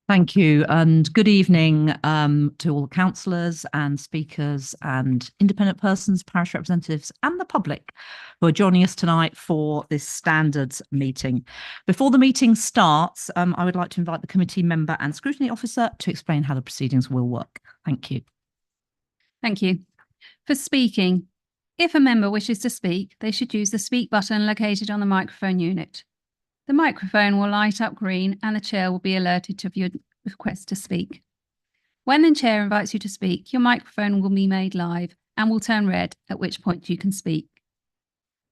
Thank you, and good evening to all the councillors and speakers and independent persons, parish representatives and the public who are joining us tonight for this standards meeting. Before the meeting starts, I would like to invite the committee member and scrutiny officer to explain how the proceedings will work. Thank you. Thank you. For speaking, if a member wishes to speak, they should use the speak button located on the microphone unit. The microphone will light up green and the chair will be alerted of your request to speak. When the chair invites you to speak, your microphone will be made live and will turn red, at which point you can speak.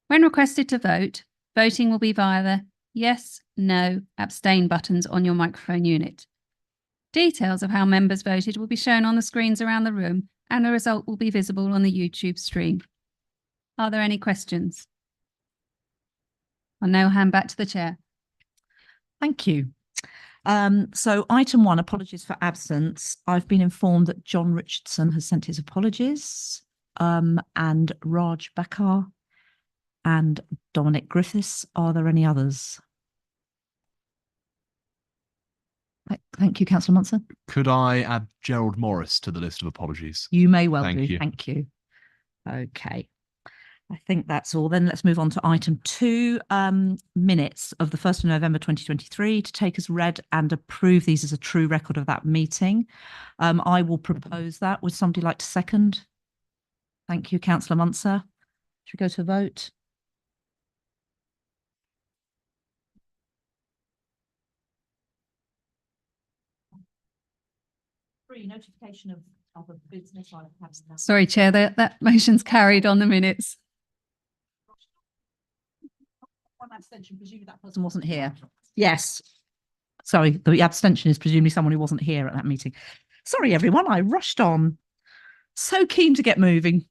When requested to vote, voting will be via the yes, no, abstain buttons on your microphone unit. Details of how members voted will be shown on the screens around the room and the result will be visible on the YouTube stream. Are there any questions? I'll now hand back to the chair. Thank you. So item 1, apologies for absence. I've been informed that John Richardson has sent his apologies, and Raj Bakar and Dominic Griffiths. Are there any others? Thank you, Councillor Munson. Could I add Gerald Morris to the list of apologies? You may well Thank do. you. Thank you. Okay. I think that's all. Then let's move on to item 2, minutes of the 1st of November 2023 to take as read and approve these as a true record of that meeting. I will propose that. Would somebody like to second? Thank you, Councillor Munson. Should we go to a vote? Notification of a business. Sorry, Chair, that motion's carried on the minutes. One abstention, presumably that person wasn't here. Yes. Sorry, the abstention is presumably someone who wasn't here at that meeting. Sorry, everyone, I rushed on. So keen to get moving.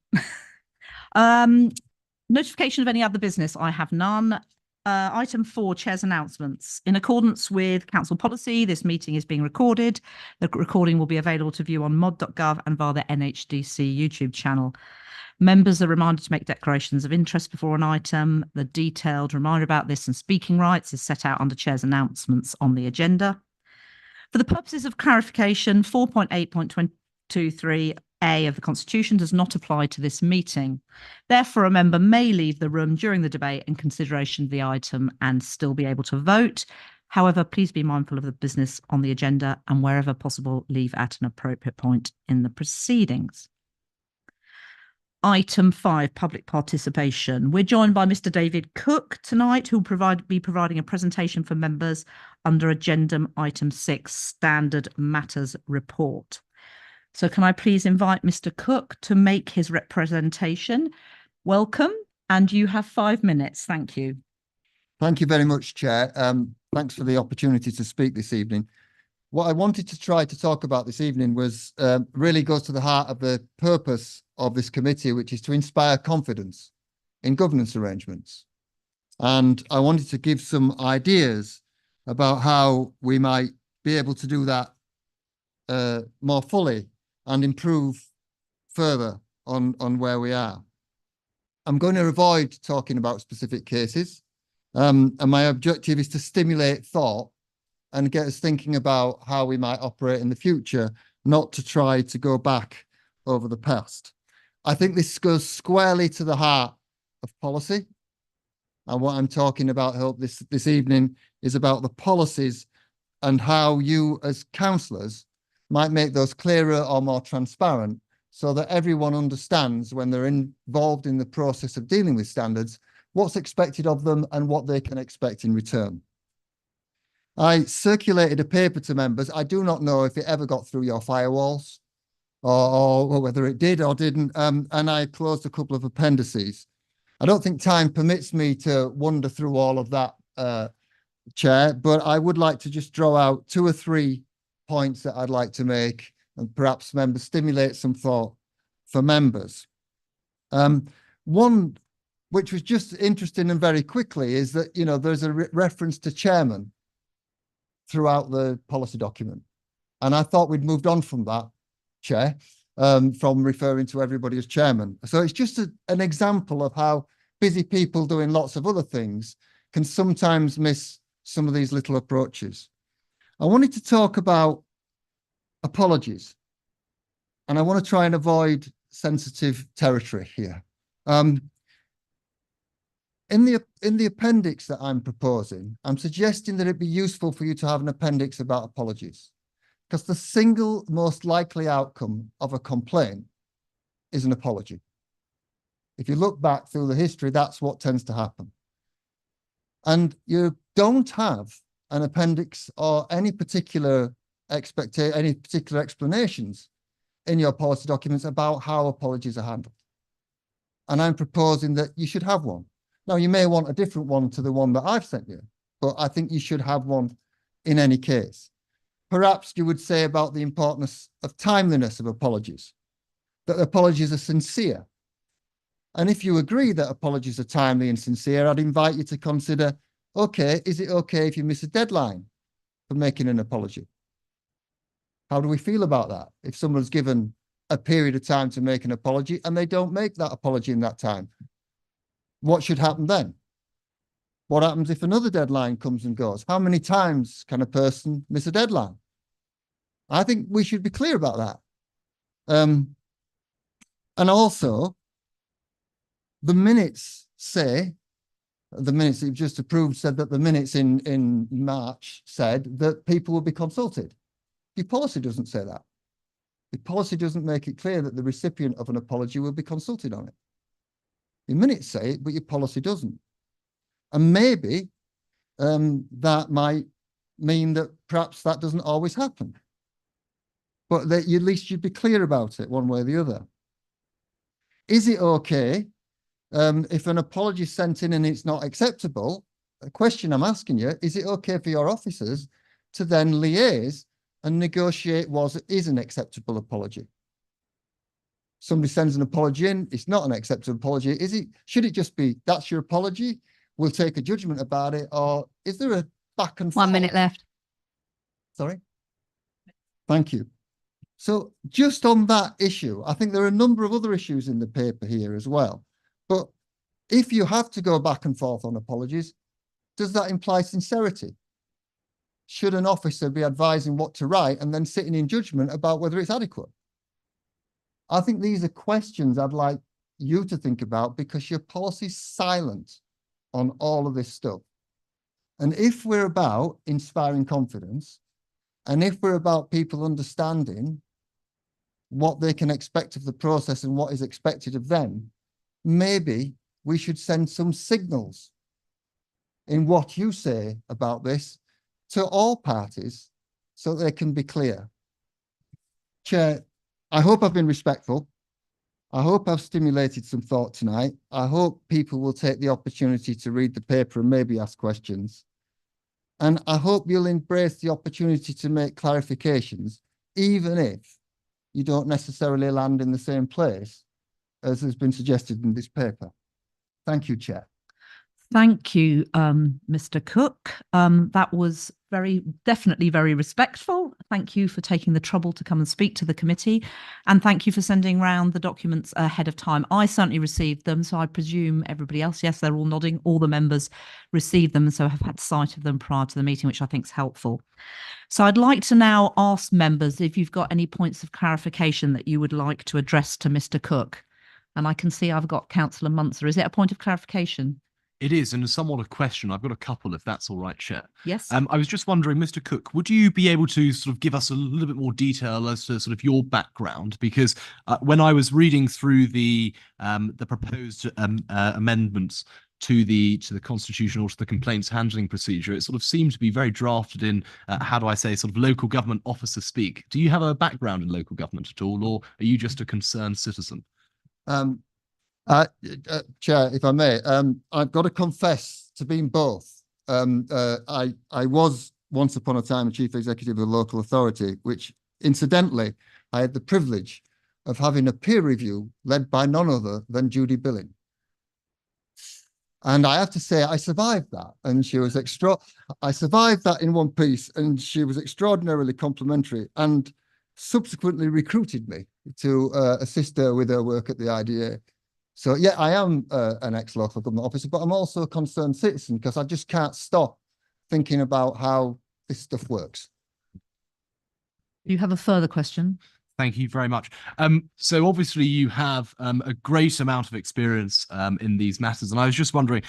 Notification of any other business. I have none. Item 4, Chair's announcements. In accordance with council policy, this meeting is being recorded. The recording will be available to view on mod.gov and via the NHDC YouTube channel. Members are reminded to make declarations of interest before an item. The detailed reminder about this and speaking rights is set out under Chair's announcements on the agenda. For the purposes of clarification, 4.8.23A of the Constitution does not apply to this meeting. Therefore, a member may leave the room during the debate and consideration of the item and still be able to vote. However, please be mindful of the business on the agenda and wherever possible, leave at an appropriate point in the proceedings. Item 5, public participation. We're joined by Mr. David Cook tonight, who will be providing a presentation for members under Agenda Item 6, Standard Matters Report. So can I please invite Mr. Cook to make his representation? Welcome, and you have 5 minutes. Thank you. Thank you very much, Chair. Thanks for the opportunity to speak this evening. What I wanted to try to talk about this evening was really goes to the heart of the purpose of this committee, which is to inspire confidence in governance arrangements. And I wanted to give some ideas about how we might be able to do that more fully and improve further on where we are. I'm going to avoid talking about specific cases, and my objective is to stimulate thought and get us thinking about how we might operate in the future, not to try to go back over the past. I think this goes squarely to the heart of policy. And what I'm talking about, I hope this evening, is about the policies and how you as councillors might make those clearer or more transparent so that everyone understands when they're involved in the process of dealing with standards, what's expected of them and what they can expect in return. I circulated a paper to members. I do not know if it ever got through your firewalls or whether it did or didn't. And I closed a couple of appendices. I don't think time permits me to wander through all of that, Chair, but I would like to just draw out 2 or 3 points that I'd like to make and perhaps members stimulate some thought for members. One, which was just interesting and very quickly, is that, you know, there's a reference to chairman throughout the policy document. And I thought we'd moved on from that, Chair, from referring to everybody as chairman. So it's just an example of how busy people doing lots of other things can sometimes miss some of these little approaches. I wanted to talk about apologies, and I want to try and avoid sensitive territory here. In the appendix that I'm proposing, I'm suggesting that it'd be useful for you to have an appendix about apologies, because the single most likely outcome of a complaint is an apology. If you look back through the history, that's what tends to happen. And you don't have an appendix or any particular explanations in your policy documents about how apologies are handled. And I'm proposing that you should have one. Now, you may want a different one to the one that I've sent you, but I think you should have one in any case. Perhaps you would say about the importance of timeliness of apologies, that apologies are sincere. And if you agree that apologies are timely and sincere, I'd invite you to consider, okay, is it okay if you miss a deadline for making an apology? How do we feel about that? If someone's given a period of time to make an apology and they don't make that apology in that time, what should happen then? What happens if another deadline comes and goes? How many times can a person miss a deadline? I think we should be clear about that. And also, the minutes say, the minutes that you've just approved said that the minutes in March said that people will be consulted. Your policy doesn't say that. Your policy doesn't make it clear that the recipient of an apology will be consulted on it. Your minutes say it, but your policy doesn't. And maybe that might mean that perhaps that doesn't always happen. But that at least you'd be clear about it one way or the other. Is it okay if an apology is sent in and it's not acceptable? A question I'm asking you, is it okay for your officers to then liaise and negotiate what is an acceptable apology? Somebody sends an apology in, it's not an acceptable apology. Should it just be, that's your apology, we'll take a judgment about it, or is there a back and forth? 1 minute left. Sorry? Thank you. So just on that issue, I think there are a number of other issues in the paper here as well. But if you have to go back and forth on apologies, does that imply sincerity? Should an officer be advising what to write and then sitting in judgment about whether it's adequate? I think these are questions I'd like you to think about, because your policy's silent on all of this stuff. And if we're about inspiring confidence, and if we're about people understanding what they can expect of the process and what is expected of them, maybe we should send some signals in what you say about this to all parties so they can be clear. Chair, I hope I've been respectful. I hope I've stimulated some thought tonight. I hope people will take the opportunity to read the paper and maybe ask questions. And I hope you'll embrace the opportunity to make clarifications, even if you don't necessarily land in the same place as has been suggested in this paper. Thank you, Chair. Thank you, Mr. Cook. That was definitely very respectful. Thank you for taking the trouble to come and speak to the committee. And thank you for sending round the documents ahead of time. I certainly received them, so I presume everybody else, yes, they're all nodding, all the members received them, so have had sight of them prior to the meeting, which I think is helpful. So I'd like to now ask members if you've got any points of clarification that you would like to address to Mr. Cook. And I can see I've got Councillor Munzer. Is it a point of clarification? It is, and somewhat a question. I've got a couple, if that's all right, Chair. Yes. I was just wondering, Mr. Cook, would you be able to sort of give us a little bit more detail as to sort of your background? Because when I was reading through the proposed amendments to the Constitution or to the complaints handling procedure, it sort of seemed to be very drafted in, how do I say, sort of local government officer speak. Do you have a background in local government at all, or are you just a concerned citizen? Chair, if I may, I've got to confess to being both. I was once upon a time chief executive of a local authority, which incidentally, I had the privilege of having a peer review led by none other than Judy Billing. And I have to say, I survived that. And she was I survived that in one piece, and she was extraordinarily complimentary and subsequently recruited me to assist her with her work at the IDA. So yeah, I am an ex-local government officer, but I'm also a concerned citizen, because I just can't stop thinking about how this stuff works. You have a further question? Thank you very much. So obviously you have a great amount of experience in these matters, and I was just wondering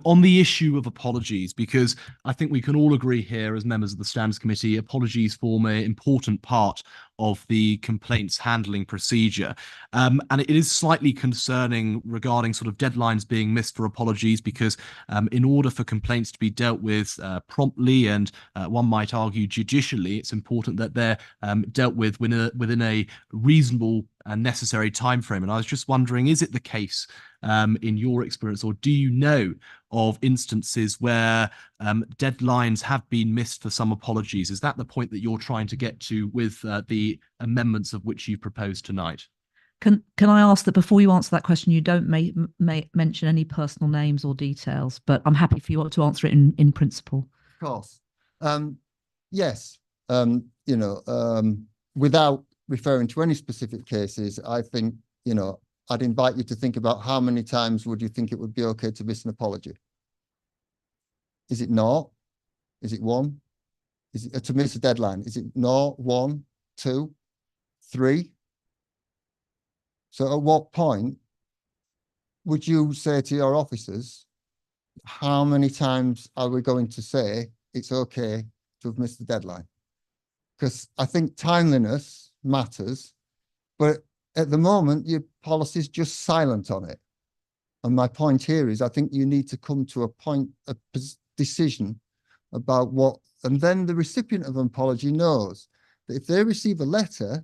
on the issue of apologies, because I think we can all agree here as members of the Standards Committee, apologies form an important part of the complaints handling procedure. And it is slightly concerning regarding sort of deadlines being missed for apologies, because in order for complaints to be dealt with promptly and one might argue judicially, it's important that they're dealt with within a reasonable and necessary time frame. And I was just wondering, is it the case in your experience, or do you know of instances where deadlines have been missed for some apologies? Is that the point that you're trying to get to with the amendments of which you proposed tonight? Can I ask that before you answer that question, you don't mention any personal names or details, but I'm happy for you to answer it in principle. Of course. Yes. Without referring to any specific cases, I think, I'd invite you to think about how many times would you think it would be okay to miss an apology? Is it 0? Is it 1? Is it to miss a deadline? Is it 0, 1, 2, 3? So at what point would you say to your officers, how many times are we going to say it's okay to have missed the deadline? Because I think timeliness matters, but at the moment, your policy is just silent on it. And my point here is I think you need to come to a decision about what, and then the recipient of an apology knows that if they receive a letter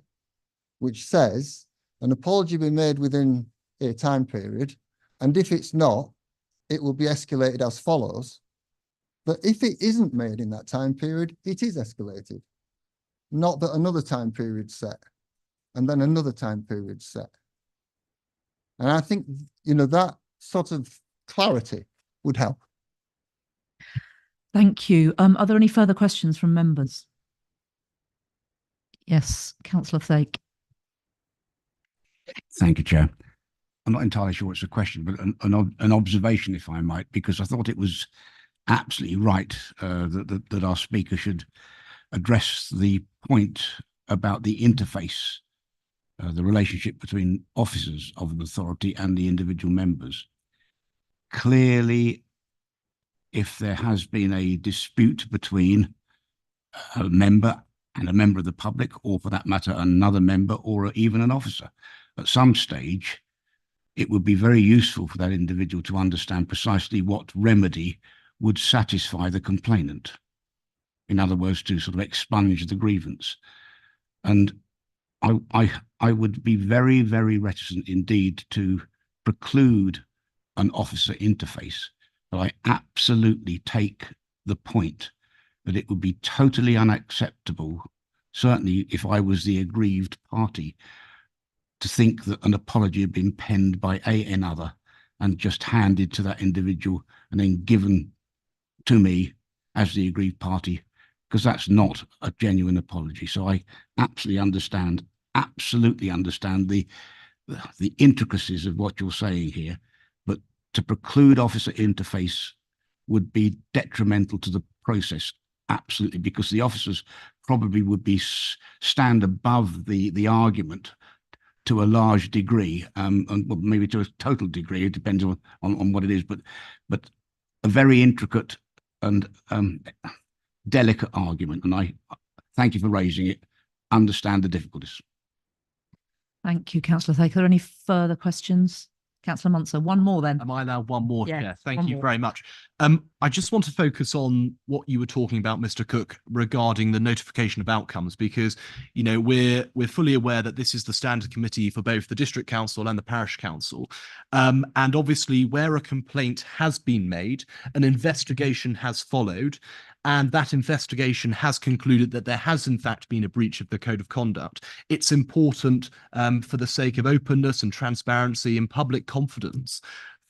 which says an apology be made within a time period, and if it's not, it will be escalated as follows. But if it isn't made in that time period, it is escalated. Not that another time period set, and then another time period set. And I think, that sort of clarity would help. Thank you. Are there any further questions from members? Yes, Councillor Thake. Thank you, Chair. I'm not entirely sure it's a question, but an observation, if I might, because I thought it was absolutely right that our speaker should address the point about the interface, the relationship between officers of an authority and the individual members. Clearly, if there has been a dispute between a member and a member of the public, or for that matter, another member or even an officer, at some stage, it would be very useful for that individual to understand precisely what remedy would satisfy the complainant. In other words, to sort of expunge the grievance. And I would be very, very reticent indeed to preclude an officer interface, but I absolutely take the point that it would be totally unacceptable, certainly if I was the aggrieved party, to think that an apology had been penned by another and just handed to that individual and then given to me as the aggrieved party, because that's not a genuine apology. So I absolutely understand the intricacies of what you're saying here, but to preclude officer interface would be detrimental to the process, absolutely, because the officers probably would be stand above the argument to a large degree, and maybe to a total degree. It depends on what it is, but a very intricate and delicate argument. And I thank you for raising it. Understand the difficulties. Thank you, Councillor Thake. Are there any further questions? Councillor Muntzer, one more then. Am I allowed one more? Yeah, Chair? Thank one you more. very much. I just want to focus on what you were talking about, Mr. Cook, regarding the notification of outcomes, because, we're fully aware that this is the standard committee for both the district council and the parish council. And obviously where a complaint has been made, an investigation has followed, and that investigation has concluded that there has in fact been a breach of the code of conduct. It's important for the sake of openness and transparency and public confidence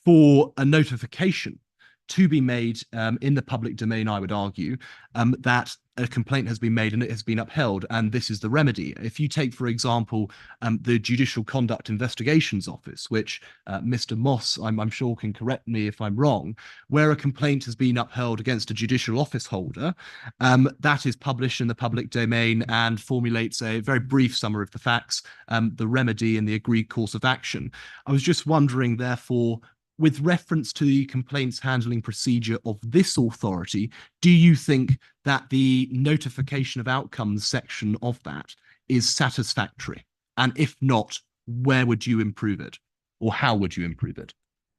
for a notification to be made in the public domain, I would argue, that a complaint has been made and it has been upheld, and this is the remedy. If you take, for example, the Judicial Conduct Investigations Office, which Mr. Moss, I'm sure, can correct me if I'm wrong, where a complaint has been upheld against a judicial office holder, that is published in the public domain and formulates a very brief summary of the facts, the remedy and the agreed course of action. I was just wondering, therefore, with reference to the complaints handling procedure of this authority, do you think that the notification of outcomes section of that is satisfactory? And if not, where would you improve it? Or how would you improve it?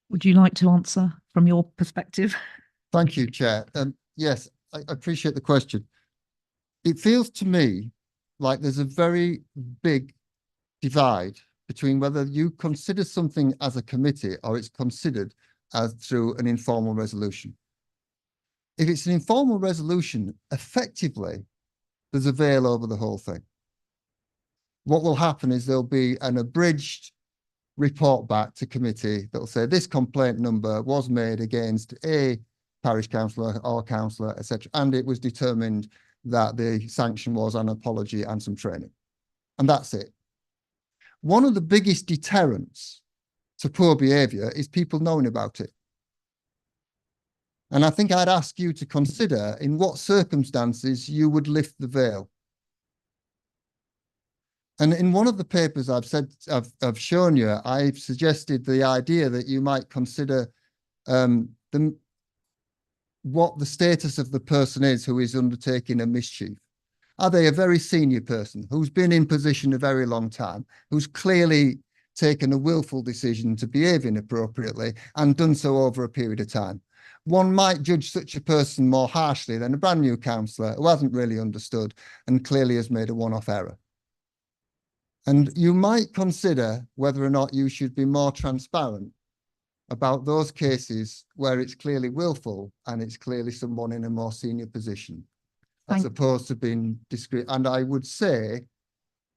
Would you like to answer from your perspective? Thank you, Chair. Yes, I appreciate the question. It feels to me like there's a very big divide between whether you consider something as a committee or it's considered as through an informal resolution. If it's an informal resolution, effectively, there's a veil over the whole thing. What will happen is there'll be an abridged report back to committee that'll say this complaint number was made against a parish councillor or councillor, etc., and it was determined that the sanction was an apology and some training. And that's it. One of the biggest deterrents to poor behaviour is people knowing about it. And I think I'd ask you to consider in what circumstances you would lift the veil. And in one of the papers I've shown you, I've suggested the idea that you might consider what the status of the person is who is undertaking a mischief. Are they a very senior person who's been in position a very long time, who's clearly taken a willful decision to behave inappropriately and done so over a period of time? One might judge such a person more harshly than a brand new councillor who hasn't really understood and clearly has made a one-off error. And you might consider whether or not you should be more transparent about those cases where it's clearly willful and it's clearly someone in a more senior position, as opposed to being discreet. And I would say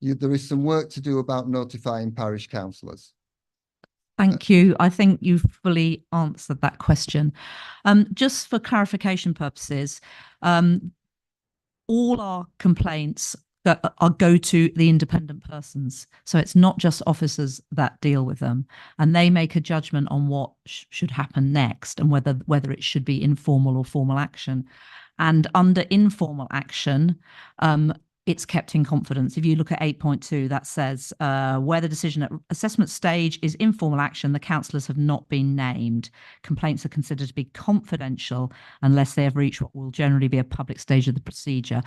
there is some work to do about notifying parish councillors. Thank you. I think you've fully answered that question. Just for clarification purposes, all our complaints go to the independent persons. So it's not just officers that deal with them, and they make a judgment on what should happen next and whether it should be informal or formal action. And under informal action, it's kept in confidence. If you look at 8.2, that says where the decision at assessment stage is informal action, the councillors have not been named. Complaints are considered to be confidential unless they have reached what will generally be a public stage of the procedure.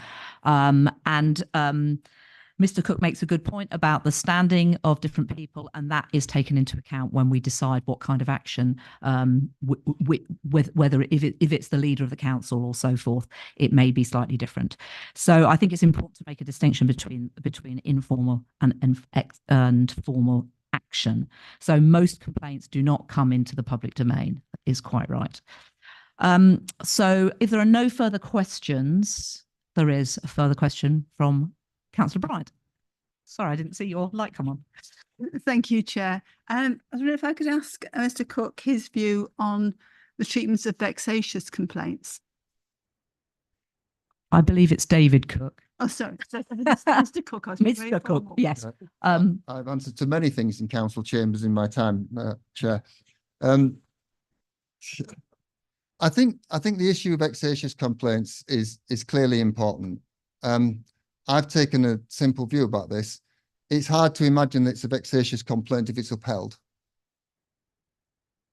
Mr. Cook makes a good point about the standing of different people, and that is taken into account when we decide what kind of action, whether if it's the leader of the council or so forth, it may be slightly different. So I think it's important to make a distinction between informal and formal action. So most complaints do not come into the public domain, is quite right. So if there are no further questions, there is a further question from Councillor Bryant. Sorry, I didn't see your light come on. Thank you, Chair. I don't know if I could ask Mr. Cook his view on the treatment of vexatious complaints. I believe it's David Cook. Oh, sorry, Mr. Cook. I was being very Mr. Cook, formal. yes. I've answered to many things in council chambers in my time, Chair. I think the issue of vexatious complaints is clearly important. I've taken a simple view about this. It's hard to imagine that it's a vexatious complaint if it's upheld.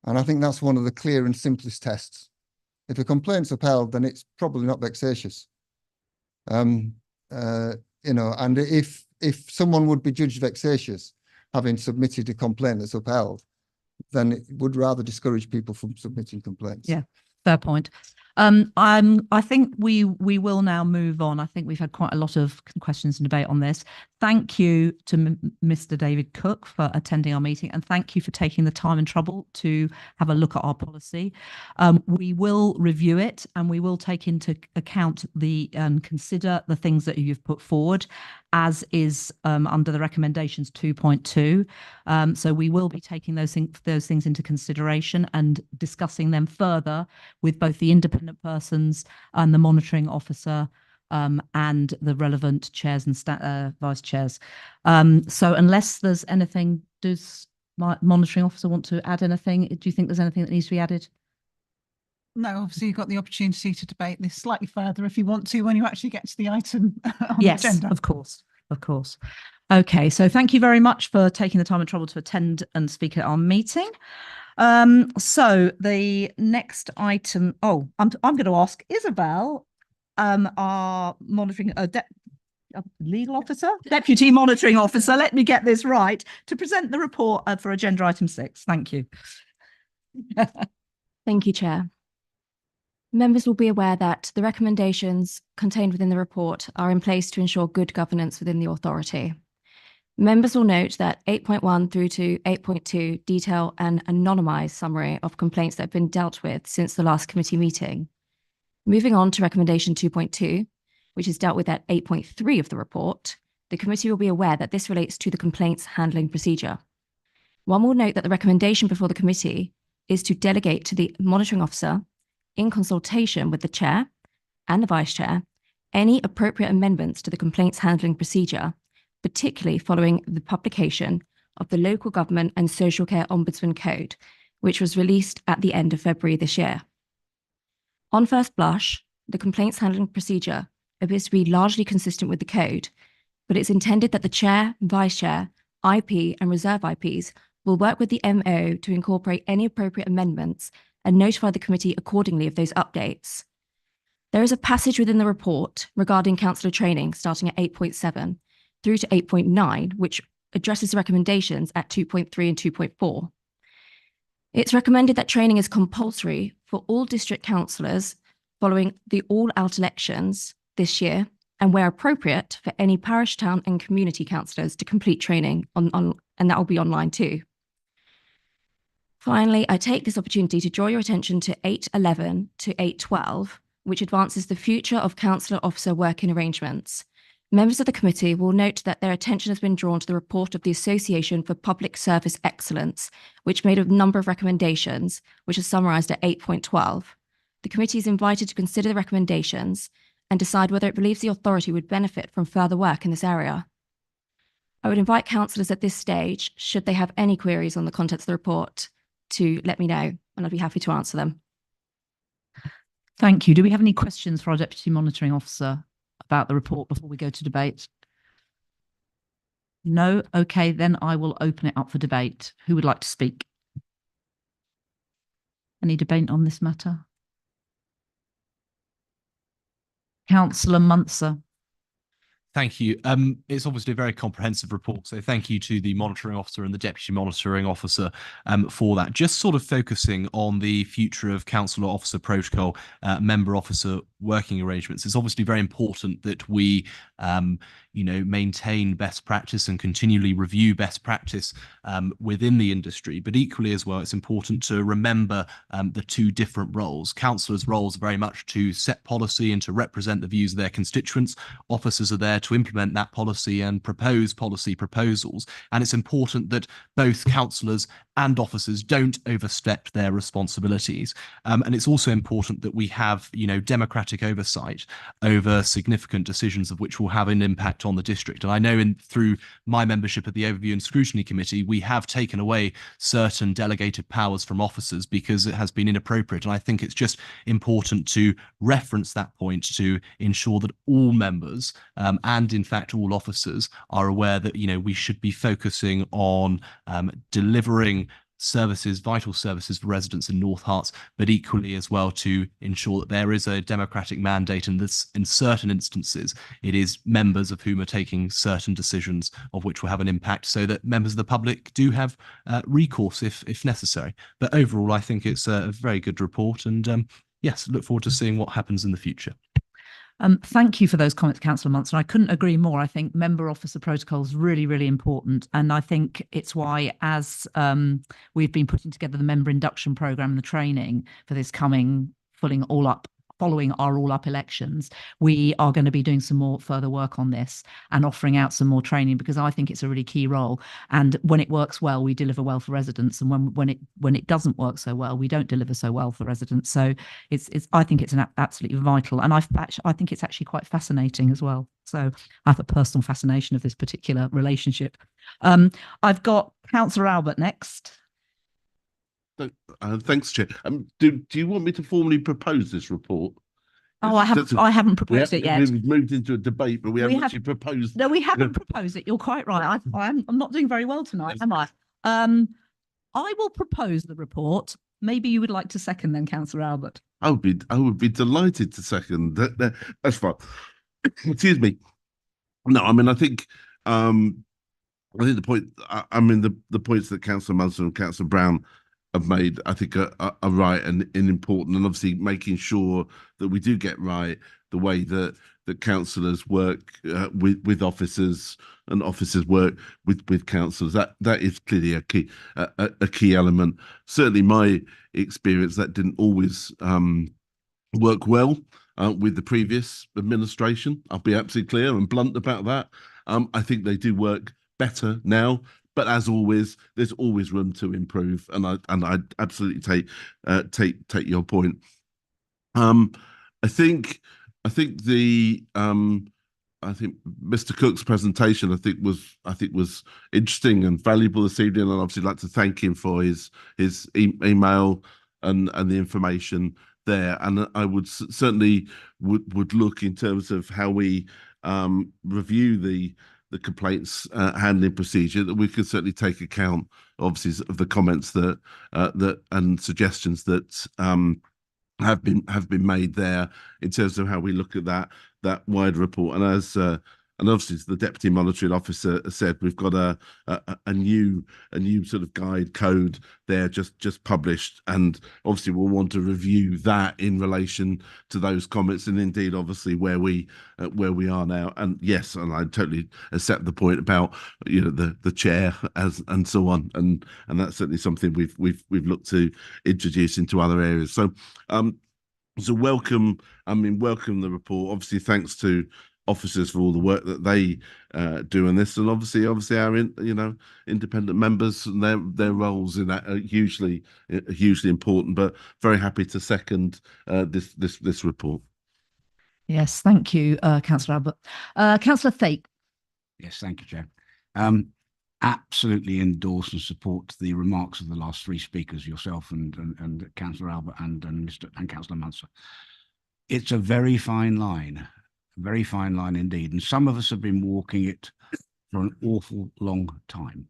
And I think that's one of the clear and simplest tests. If a complaint's upheld, then it's probably not vexatious. And if someone would be judged vexatious having submitted a complaint that's upheld, then it would rather discourage people from submitting complaints. Yeah, fair point. I think we will now move on. I think we've had quite a lot of questions and debate on this. Thank you to Mr. David Cook for attending our meeting, and thank you for taking the time and trouble to have a look at our policy. We will review it, and we will take into account consider the things that you've put forward, as is under the recommendations 2.2. So we will be taking those things into consideration and discussing them further with both the independent persons and the monitoring officer and the relevant chairs and vice chairs. So unless there's anything, does my monitoring officer want to add anything? Do you think there's anything that needs to be added? No, obviously you've got the opportunity to debate this slightly further if you want to, when you actually get to the item on Yes, the agenda. of course, of course. Okay, so thank you very much for taking the time and trouble to attend and speak at our meeting. So the next item, I'm going to ask Isabel, our monitoring legal officer, deputy monitoring officer. Let me get this right, to present the report for agenda item 6. Thank you. Thank you, Chair. Members will be aware that the recommendations contained within the report are in place to ensure good governance within the authority. Members will note that 8.1 through to 8.2 detail an anonymised summary of complaints that have been dealt with since the last committee meeting. Moving on to recommendation 2.2, which is dealt with at 8.3 of the report, the committee will be aware that this relates to the complaints handling procedure. One will note that the recommendation before the committee is to delegate to the monitoring officer, in consultation with the chair and the vice chair, any appropriate amendments to the complaints handling procedure, particularly following the publication of the Local Government and Social Care Ombudsman Code, which was released at the end of February this year. On first blush, the complaints handling procedure appears to be largely consistent with the code, but it's intended that the chair, vice chair, IP and reserve IPs will work with the MO to incorporate any appropriate amendments and notify the committee accordingly of those updates. There is a passage within the report regarding councillor training starting at 8.7 through to 8.9, which addresses recommendations at 2.3 and 2.4. It's recommended that training is compulsory for all district councillors following the all-out elections this year, and where appropriate for any parish, town and community councillors to complete training and that will be online too. Finally, I take this opportunity to draw your attention to 8.11 to 8.12, which advances the future of councillor officer working arrangements. Members of the committee will note that their attention has been drawn to the report of the Association for Public Service Excellence, which made a number of recommendations, which are summarised at 8.12. The committee is invited to consider the recommendations and decide whether it believes the authority would benefit from further work in this area. I would invite councillors at this stage, should they have any queries on the contents of the report, to let me know, and I'd be happy to answer them. Thank you. Do we have any questions for our Deputy Monitoring Officer about the report before we go to debate? No? Okay, then I will open it up for debate. Who would like to speak? Any debate on this matter? Councillor Munster. Thank you. It's obviously a very comprehensive report, so thank you to the monitoring officer and the deputy monitoring officer for that. Just sort of focusing on the future of councillor officer protocol, member officer working arrangements. It's obviously very important that we, maintain best practice and continually review best practice within the industry. But equally as well, it's important to remember the two different roles. Councillors' roles are very much to set policy and to represent the views of their constituents. Officers are there to implement that policy and propose policy proposals. And it's important that both councillors and officers don't overstep their responsibilities. And it's also important that we have, democratic oversight over significant decisions of which will have an impact on the district. And I know through my membership of the Overview and Scrutiny Committee, we have taken away certain delegated powers from officers because it has been inappropriate. And I think it's just important to reference that point to ensure that all members and in fact all officers are aware that, we should be focusing on delivering services, vital services for residents in North Herts, but equally as well to ensure that there is a democratic mandate, and this, in certain instances, it is members of whom are taking certain decisions of which will have an impact, so that members of the public do have recourse if necessary. But overall, I think it's a very good report, and yes, look forward to seeing what happens in the future. Thank you for those comments, Councillor Munster. I couldn't agree more. I think member officer protocol is really, really important. And I think it's why, as we've been putting together the member induction programme and the training for this coming, filling all up following our all up elections, we are going to be doing some more further work on this and offering out some more training, because I think it's a really key role. And when it works well, we deliver well for residents, and when it doesn't work so well, we don't deliver so well for residents. So it's I think it's absolutely vital, and I think it's actually quite fascinating as well. So I have a personal fascination of this particular relationship. I've got Councillor Albert next. Thanks, Chair. Do you want me to formally propose this report? Oh, I haven't proposed it yet. We've moved into a debate, but we haven't actually proposed. No, we haven't proposed it. You're quite right. I'm not doing very well tonight, am I? I will propose the report. Maybe you would like to second then, Councillor Albert. I would be delighted to second. That's fine. Excuse me. No, I mean, I think the point. The points that Councillor Munson and Councillor Brown have made, I think, are right and important, and obviously making sure that we do get right the way that councillors work with officers and officers work with councillors. That is clearly a key element. Certainly, my experience, that didn't always work well with the previous administration. I'll be absolutely clear and blunt about that. I think they do work better now, but as always, there's always room to improve, and I absolutely take your point. I think Mr. Cook's presentation I think was interesting and valuable this evening, and I'd obviously like to thank him for his email and the information there. And I would certainly would look in terms of how we review the complaints handling procedure, that we could certainly take account, obviously, of the comments that and suggestions that have been made there in terms of how we look at that wider report. And as and obviously, as the Deputy Monitoring Officer said, we've got a new sort of guide code there just published, and obviously we'll want to review that in relation to those comments, and indeed, obviously, where we are now. And yes, and I totally accept the point about the chair and so on, and that's certainly something we've looked to introduce into other areas. So welcome the report. Obviously, thanks to officers for all the work that they do in this, and obviously our independent members and their roles in that are hugely important. But very happy to second this report. Yes, thank you, Councillor Albert. Councillor Fake. Yes, thank you, Chair. Absolutely endorse and support the remarks of the last three speakers, yourself and Councillor Albert and Councillor Munson. It's a very fine line. Very fine line indeed. And some of us have been walking it for an awful long time,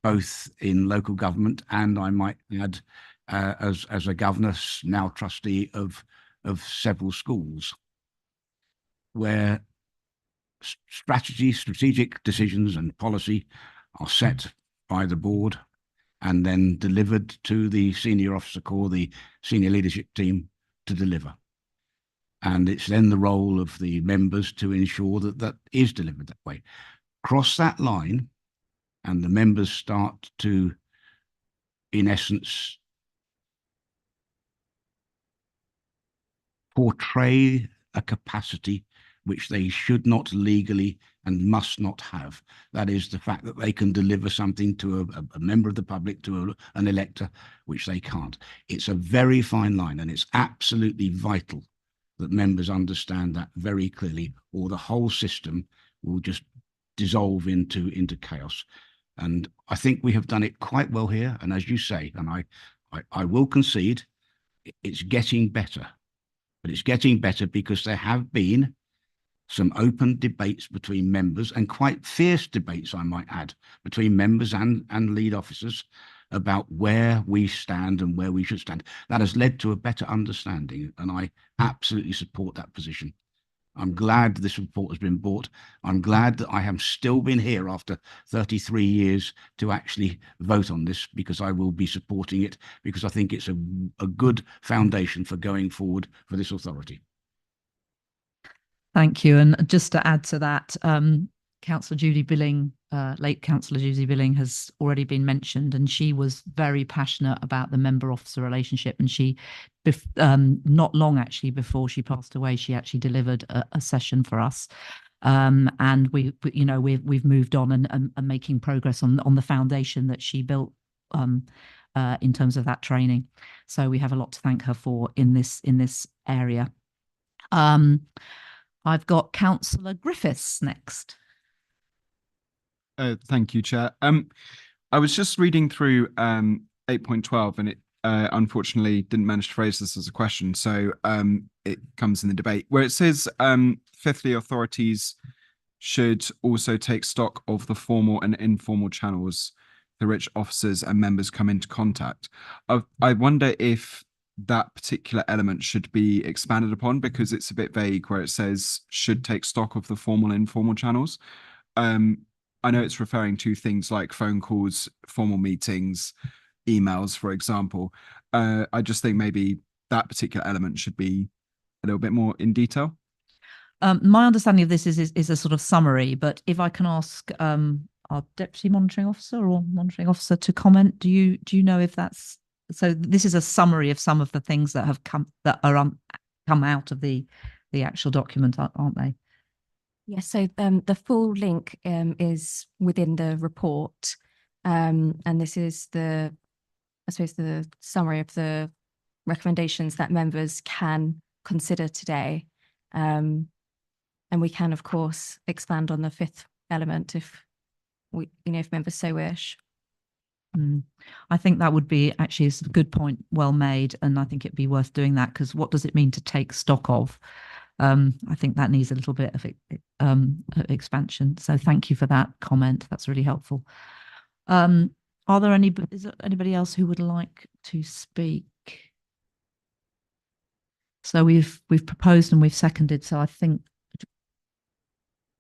both in local government and, I might add, as a governor, now trustee of several schools, where strategic decisions and policy are set by the board and then delivered to the senior officer corps, the senior leadership team, to deliver. And it's then the role of the members to ensure that is delivered that way. Cross that line and the members start to, in essence, portray a capacity which they should not legally and must not have. That is the fact that they can deliver something to a member of the public, to an elector, which they can't. It's a very fine line, and it's absolutely vital that members understand that very clearly, or the whole system will just dissolve into chaos. And I think we have done it quite well here. And as you say, and I will concede, it's getting better. But it's getting better because there have been some open debates between members, and quite fierce debates, I might add, between members and lead officers about where we stand and where we should stand. That has led to a better understanding, and I absolutely support that position. I'm glad this report has been brought. I'm glad that I have still been here after 33 years to actually vote on this, because I will be supporting it, because I think it's a good foundation for going forward for this authority. Thank you. And just to add to that, Councillor Judy Billing, late Councillor Judy Billing, has already been mentioned, and she was very passionate about the member-officer relationship. And she, not long actually before she passed away, she actually delivered a session for us. And we've moved on and making progress on the foundation that she built in terms of that training. So we have a lot to thank her for in this area. I've got Councillor Griffiths next. Thank you, Chair. I was just reading through 8.12 and it unfortunately didn't manage to phrase this as a question. So it comes in the debate where it says, fifthly, authorities should also take stock of the formal and informal channels through which officers and members come into contact. I wonder if that particular element should be expanded upon, because it's a bit vague where it says should take stock of the formal and informal channels. I know it's referring to things like phone calls, formal meetings, emails, for example. I just think maybe that particular element should be a little bit more in detail. My understanding of this is a sort of summary, but if I can ask our Deputy Monitoring Officer or Monitoring Officer to comment, do you know if that's so? This is a summary of some of the things that have come out of the actual document, aren't they? Yes, so the full link is within the report, and this is I suppose the summary of the recommendations that members can consider today. And we can, of course, expand on the fifth element if members so wish. I think that would be actually a good point, well made, and I think it'd be worth doing that, because what does it mean to take stock of? I think that needs a little bit of expansion. So thank you for that comment. That's really helpful. Is there anybody else who would like to speak? So we've proposed and we've seconded. So I think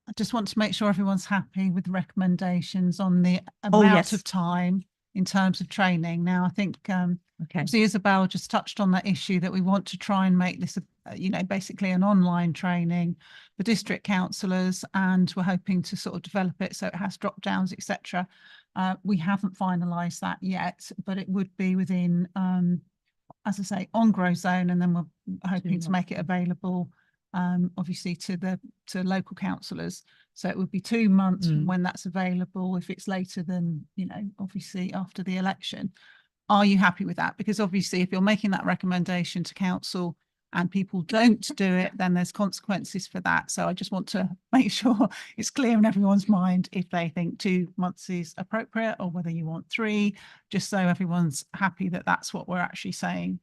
I just want to make sure everyone's happy with the recommendations on the amount of time in terms of training. Now, I think obviously Isabel just touched on that issue that we want to try and make this, basically an online training for district councillors, and we're hoping to sort of develop it so it has drop downs, etc. We haven't finalised that yet, but it would be within, as I say, on Grow Zone, and then we're hoping to make it available obviously to local councillors. So it would be 2 months from when that's available. If it's later than, obviously after the election. Are you happy with that? Because obviously if you're making that recommendation to council and people don't do it, then there's consequences for that. So I just want to make sure it's clear in everyone's mind if they think 2 months is appropriate or whether you want 3, just so everyone's happy that that's what we're actually saying.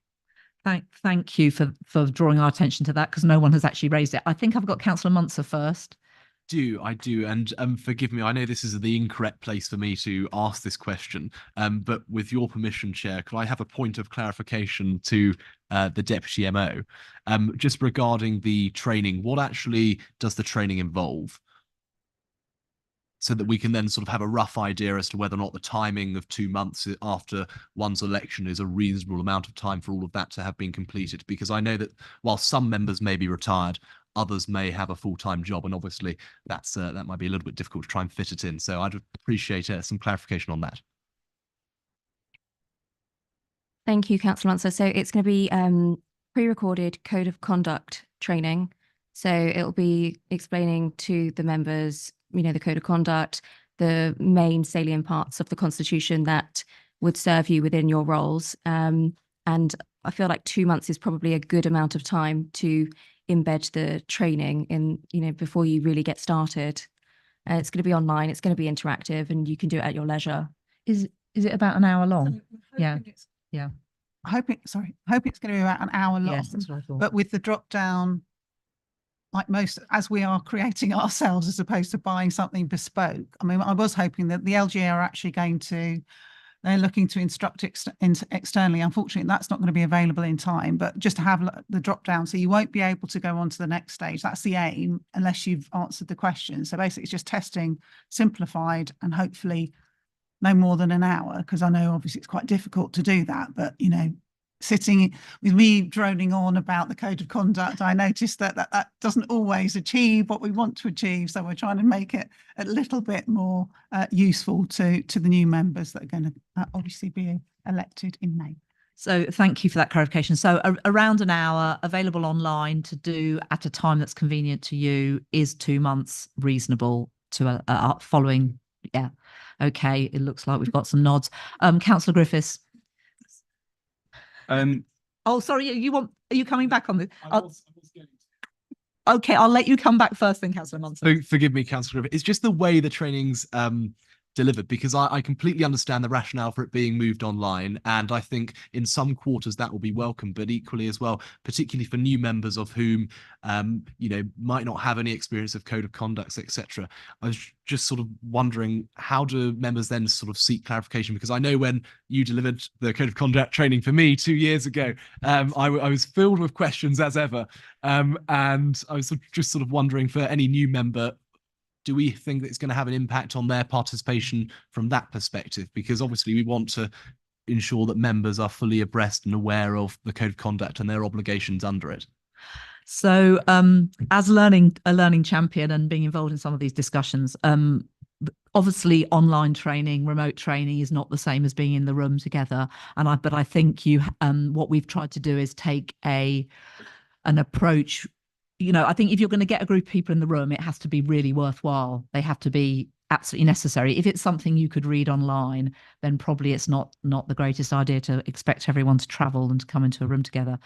Thank you for drawing our attention to that, because no one has actually raised it. I think I've got Councillor Munzer first. I do. And forgive me, I know this is the incorrect place for me to ask this question, but with your permission, Chair, could I have a point of clarification to the Deputy MO? Just regarding the training, what actually does the training involve? So that we can then sort of have a rough idea as to whether or not the timing of 2 months after one's election is a reasonable amount of time for all of that to have been completed. Because I know that while some members may be retired, others may have a full-time job, and obviously that might be a little bit difficult to try and fit it in. So I'd appreciate some clarification on that. Thank you, Councillor Munzer. So it's going to be pre-recorded code of conduct training. So it'll be explaining to the members, the code of conduct, the main salient parts of the Constitution that would serve you within your roles. And I feel like 2 months is probably a good amount of time to embed the training in, before you really get started. It's going to be online, it's going to be interactive, and you can do it at your leisure. Is it about an hour long? Yeah. I hope it's going to be about an hour long. Yes, that's what I thought. But with the drop down, like most, as we are creating ourselves as opposed to buying something bespoke. I mean, I was hoping that the LGA are actually they're looking to instruct externally. Unfortunately, that's not going to be available in time, but just to have the drop down, so you won't be able to go on to the next stage. That's the aim, unless you've answered the question. So basically it's just testing simplified, and hopefully no more than an hour, because I know obviously it's quite difficult to do that, but sitting with me droning on about the code of conduct, I noticed that doesn't always achieve what we want to achieve. So we're trying to make it a little bit more useful to the new members that are going to obviously be elected in May. So thank you for that clarification. So around an hour, available online to do at a time that's convenient to you. Is 2 months reasonable to following? Yeah. Okay. It looks like we've got some nods. Councillor Griffiths. Oh, sorry. Are you coming back on this? Okay, I'll let you come back first then, Councillor Munson. Forgive me, Councillor Griffith. It's just the way the training's delivered, because I completely understand the rationale for it being moved online, and I think in some quarters that will be welcome, but equally as well, particularly for new members of whom might not have any experience of code of conducts, etc. I was just sort of wondering, how do members then sort of seek clarification? Because I know when you delivered the code of conduct training for me 2 years ago, I was filled with questions as ever, and I was just sort of wondering, for any new member, do we think that it's going to have an impact on their participation from that perspective? Because obviously we want to ensure that members are fully abreast and aware of the code of conduct and their obligations under it. So as a learning champion and being involved in some of these discussions, obviously online training, remote training is not the same as being in the room together. But I think what we've tried to do is take an approach. I think if you're going to get a group of people in the room, it has to be really worthwhile. They have to be absolutely necessary. If it's something you could read online, then probably it's not the greatest idea to expect everyone to travel and to come into a room together.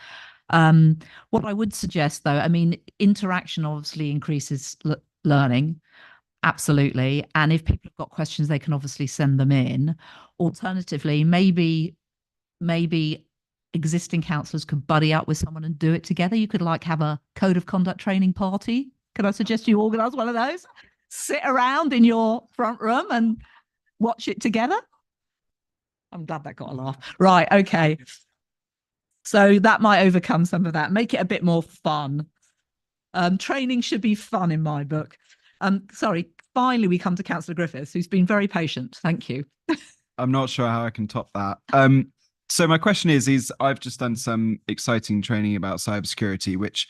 What I would suggest, though, interaction obviously increases learning. Absolutely. And if people have got questions, they can obviously send them in. Alternatively, maybe existing councillors could buddy up with someone and do it together. You could have a code of conduct training party. Could I suggest you organise one of those? Sit around in your front room and watch it together. I'm glad that got a laugh. Right. Okay. So that might overcome some of that. Make it a bit more fun. Training should be fun in my book. Sorry. Finally, we come to Councillor Griffiths, who's been very patient. Thank you. I'm not sure how I can top that. So my question is I've just done some exciting training about cybersecurity, which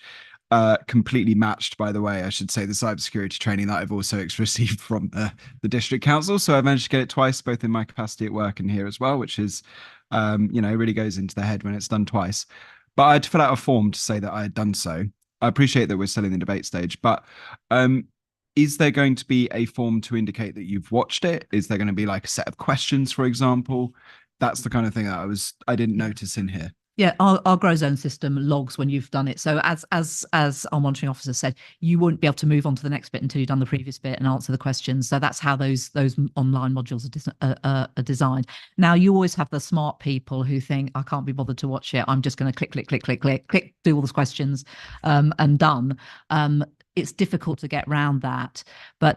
completely matched, by the way, I should say, the cybersecurity training that I've also received from the district council. So I managed to get it twice, both in my capacity at work and here as well, which is, really goes into the head when it's done twice. But I had to fill out a form to say that I had done so. I appreciate that we're still in the debate stage, but is there going to be a form to indicate that you've watched it? Is there going to be a set of questions, for example? That's the kind of thing that I didn't notice in here. Yeah, our Grow Zone system logs when you've done it. So as our monitoring officer said, you won't be able to move on to the next bit until you've done the previous bit and answer the questions. So that's how those online modules are designed. Now, you always have the smart people who think, I can't be bothered to watch it. I'm just going to click, do all those questions and done. It's difficult to get around that, but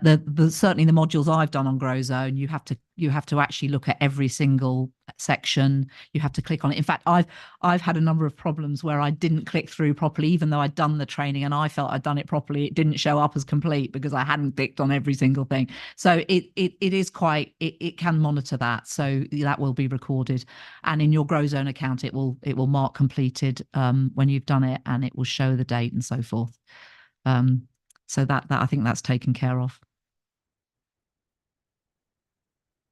certainly the modules I've done on Grow Zone, you have to actually look at every single section. You have to click on it. In fact, I've had a number of problems where I didn't click through properly, even though I'd done the training and I felt I'd done it properly. It didn't show up as complete because I hadn't clicked on every single thing. So it can monitor that. So that will be recorded, and in your Grow Zone account, it will mark completed when you've done it, and it will show the date and so forth. So that I think that's taken care of.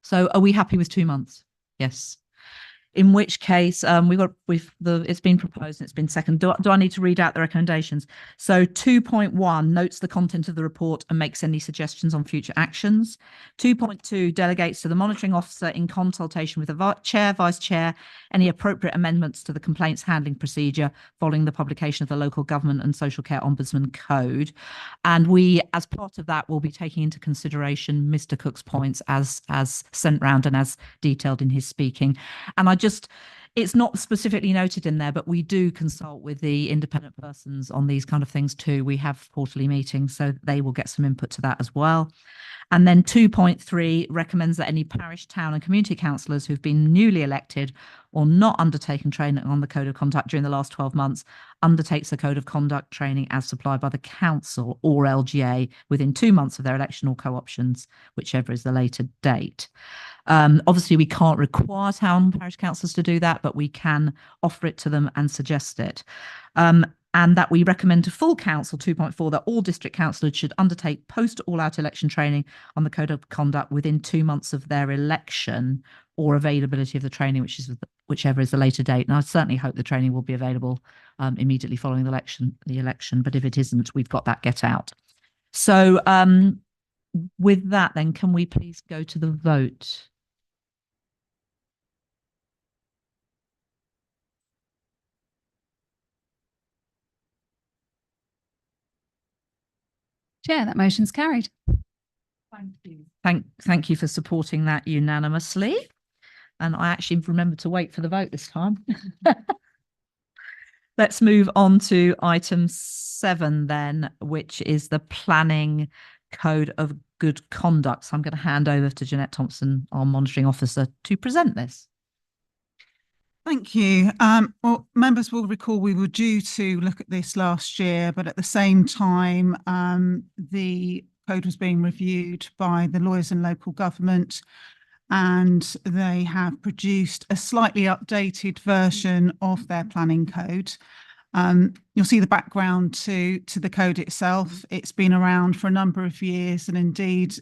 So are we happy with 2 months? Yes. In which case, it's been proposed and it's been seconded. Do I need to read out the recommendations? So 2.1 notes the content of the report and makes any suggestions on future actions. 2.2 delegates to the monitoring officer in consultation with the chair, vice chair, any appropriate amendments to the complaints handling procedure following the publication of the Local Government and Social Care Ombudsman Code. And we, as part of that, will be taking into consideration Mr. Cook's points as sent round and as detailed in his speaking. And it's not specifically noted in there, but we do consult with the independent persons on these kind of things too. We have quarterly meetings, so they will get some input to that as well. And then 2.3 recommends that any parish, town and community councillors who've been newly elected or not undertaken training on the Code of Conduct during the last 12 months undertakes the Code of Conduct training as supplied by the council or LGA within 2 months of their election or co-options, whichever is the later date. Obviously, we can't require town and parish councillors to do that, but we can offer it to them and suggest it. And that we recommend to full council 2.4 that all district councillors should undertake post all-out election training on the Code of Conduct within 2 months of their election or availability of the training, whichever is the later date. And I certainly hope the training will be available immediately following the election. But if it isn't, we've got that get out. So with that, then, can we please go to the vote? Chair, that motion's carried. Thank you. Thank you for supporting that unanimously. And I actually remembered to wait for the vote this time. Let's move on to item 7 then, which is the Planning Code of Good Conduct. So I'm going to hand over to Jeanette Thompson, our monitoring officer, to present this. Thank you. Well, members will recall we were due to look at this last year, but at the same time, the code was being reviewed by the lawyers in local government, and they have produced a slightly updated version of their planning code. You'll see the background to the code itself. It's been around for a number of years, and indeed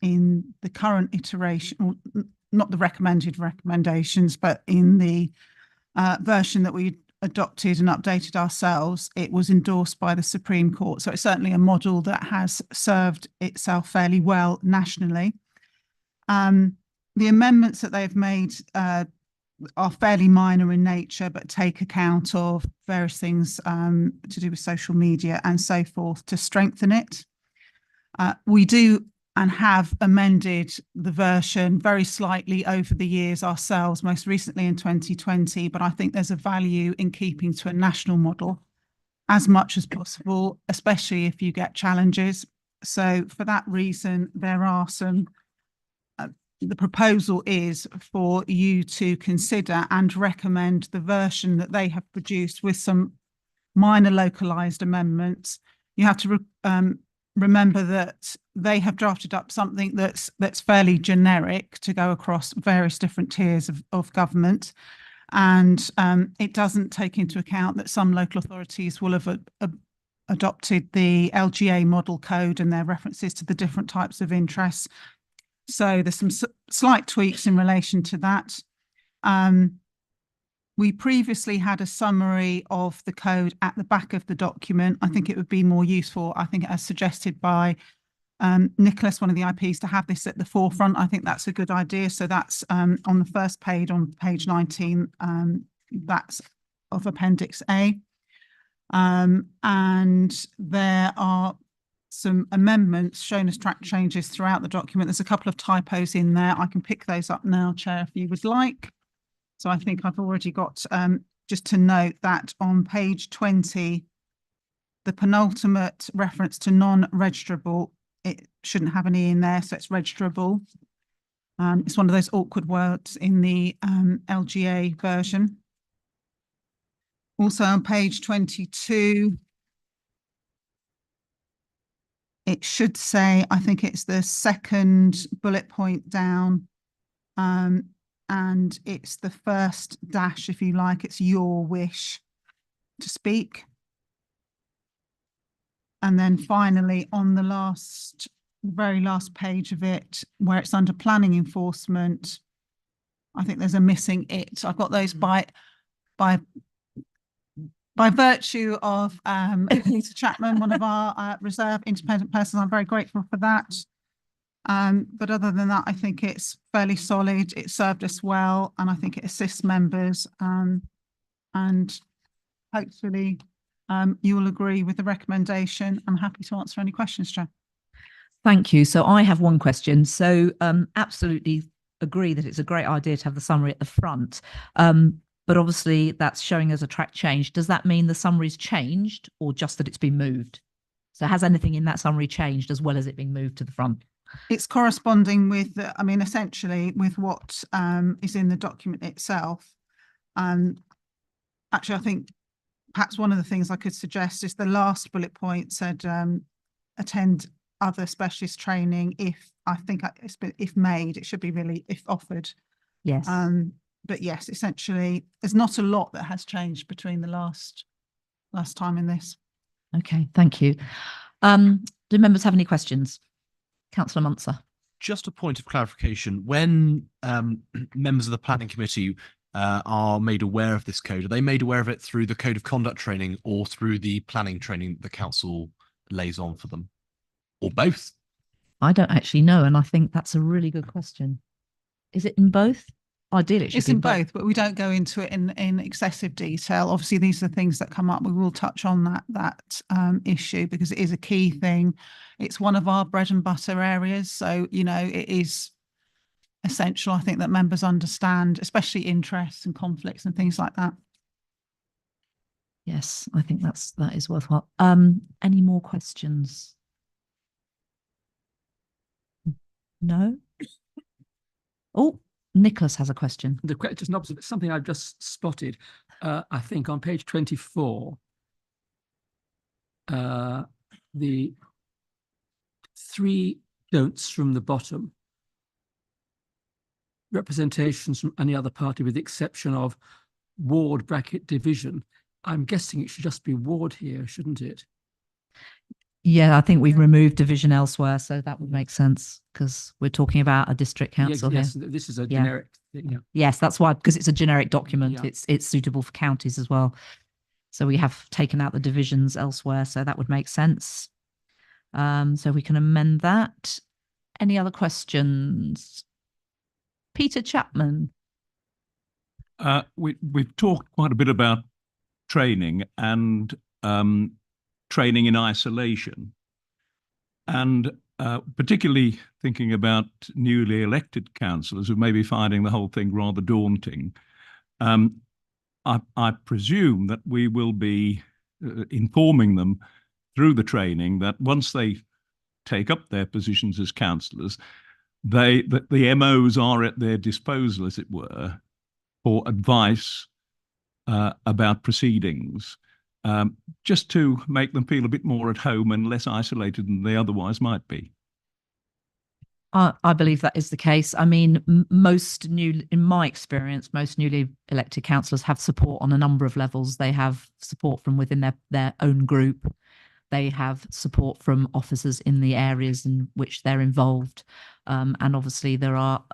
in the current iteration, not the recommended recommendations, but in the version that we adopted and updated ourselves, it was endorsed by the Supreme Court. So it's certainly a model that has served itself fairly well nationally. The amendments that they've made are fairly minor in nature, but take account of various things to do with social media and so forth to strengthen it. We do and have amended the version very slightly over the years ourselves, most recently in 2020, but I think there's a value in keeping to a national model as much as possible, especially if you get challenges. So for that reason, there are some, the proposal is for you to consider and recommend the version that they have produced with some minor localised amendments. You have to remember that they have drafted up something that's fairly generic to go across various different tiers of government, and it doesn't take into account that some local authorities will have adopted the LGA model code and their references to the different types of interests. So there's some slight tweaks in relation to that. We previously had a summary of the code at the back of the document. I think it would be more useful, I think, as suggested by Nicholas, one of the IPs, to have this at the forefront. I think that's a good idea. So that's on the first page, on page 19, that's of Appendix A. And there are some amendments shown as track changes throughout the document. There's a couple of typos in there. I can pick those up now, Chair, if you would like. So I think I've already got, just to note that on page 20, the penultimate reference to non-registrable, it shouldn't have an E in there, so it's registrable. It's one of those awkward words in the LGA version. Also on page 22, it should say, I think it's the second bullet point down, and it's the first dash, if you like, it's your wish to speak. And then finally, on the very last page of it, where it's under planning enforcement, I think there's a missing it. I've got those by virtue of Peter Chapman, one of our reserve independent persons. I'm very grateful for that. But other than that, I think it's fairly solid. It served us well, and I think it assists members. And hopefully you will agree with the recommendation. I'm happy to answer any questions, Chair. Thank you. So I have one question. So absolutely agree that it's a great idea to have the summary at the front. But obviously that's showing as a track change. Does that mean the summary's changed, or just that it's been moved? So has anything in that summary changed as well as it being moved to the front? It's corresponding with, I mean, essentially with what is in the document itself. And actually, I think perhaps one of the things I could suggest is the last bullet point said attend other specialist training if, I think it's been, if made, it should be really if offered. Yes. But yes, essentially, there's not a lot that has changed between the last time in this. Okay, thank you. Do members have any questions? Councillor Muntzer. Just a point of clarification. When members of the planning committee are made aware of this code, are they made aware of it through the code of conduct training or through the planning training the council lays on for them? Or both? I don't actually know, and I think that's a really good question. Is it in both? Ideally, it should It's be in both, but we don't go into it in excessive detail. Obviously, these are things that come up. We will touch on that issue because it is a key thing. It's one of our bread and butter areas. So, you know, it is essential, I think, that members understand, especially interests and conflicts and things like that. Yes, I think that is worthwhile. Any more questions? No? Oh, Nicholas has a question. Just an observation, something I've just spotted, I think on page 24, the 3 don'ts from the bottom, representations from any other party with the exception of ward bracket division. I'm guessing it should just be ward here, shouldn't it? Yeah, I think we've removed division elsewhere, so that would make sense because we're talking about a district council Yes, here. this is a generic thing. Yeah. Yes, that's why, because it's a generic document. Yeah. It's suitable for counties as well. So we have taken out the divisions elsewhere, so that would make sense. So we can amend that. Any other questions? Peter Chapman. We've talked quite a bit about training and training in isolation, and particularly thinking about newly elected councillors who may be finding the whole thing rather daunting. I presume that we will be informing them through the training that once they take up their positions as councillors, that the MOs are at their disposal, as it were, for advice about proceedings. Just to make them feel a bit more at home and less isolated than they otherwise might be. I believe that is the case. I mean, in my experience, most newly elected councillors have support on a number of levels. They have support from within their own group. They have support from officers in the areas in which they're involved. And obviously there are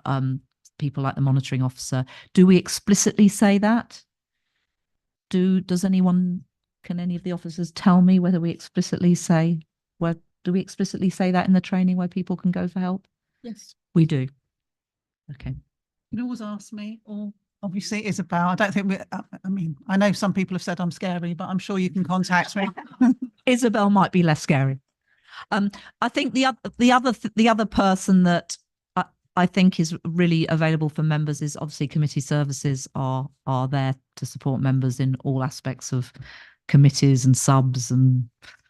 people like the monitoring officer. Do we explicitly say that? Can any of the officers tell me whether we explicitly say, do we explicitly say that in the training where people can go for help? Yes. We do. Okay. You can always ask me, or obviously Isabel. I don't think I mean, I know some people have said I'm scary, but I'm sure you can contact me. Isabel might be less scary. I think the other person that I think is really available for members is obviously committee services are there to support members in all aspects of committees and subs and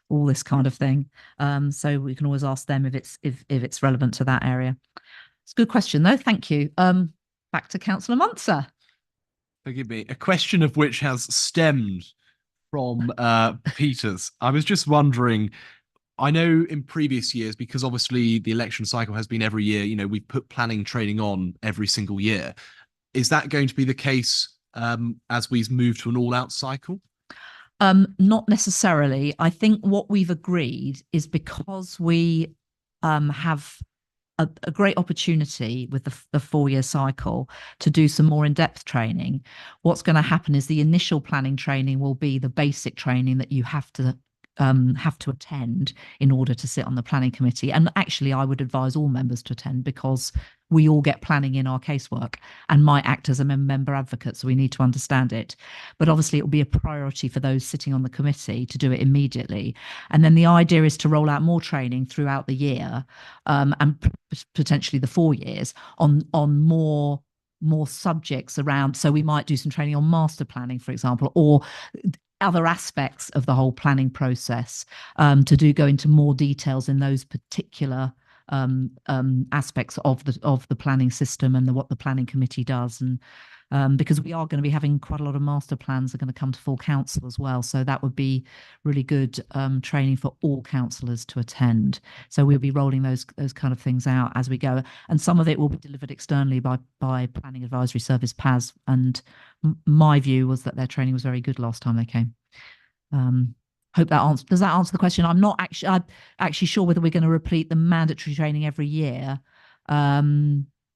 all this kind of thing. So we can always ask them if it's relevant to that area. It's a good question though. Thank you. Back to Councillor Muntzer. Forgive me. A question of which has stemmed from Peter's. I was just wondering, I know in previous years, because obviously the election cycle has been every year, you know, we've put planning training on every single year. Is that going to be the case as we move to an all-out cycle? Not necessarily. I think what we've agreed is because we have a great opportunity with the 4-year cycle to do some more in-depth training. What's going to happen is the initial planning training will be the basic training that you have to attend in order to sit on the planning committee. And actually, I would advise all members to attend because we all get planning in our casework and might act as a member advocate, so we need to understand it. But obviously, it will be a priority for those sitting on the committee to do it immediately. And then the idea is to roll out more training throughout the year and potentially the 4 years on more subjects around. So we might do some training on master planning, for example, or other aspects of the whole planning process to go into more details in those particular aspects of the planning system and what the planning committee does. And because we are going to be having quite a lot of master plans are going to come to full council as well. So that would be really good training for all councillors to attend. So we'll be rolling those kind of things out as we go. And some of it will be delivered externally by Planning Advisory Service, PAS. And my view was that their training was very good last time they came. Hope that does that answer the question? I'm actually sure whether we're going to repeat the mandatory training every year.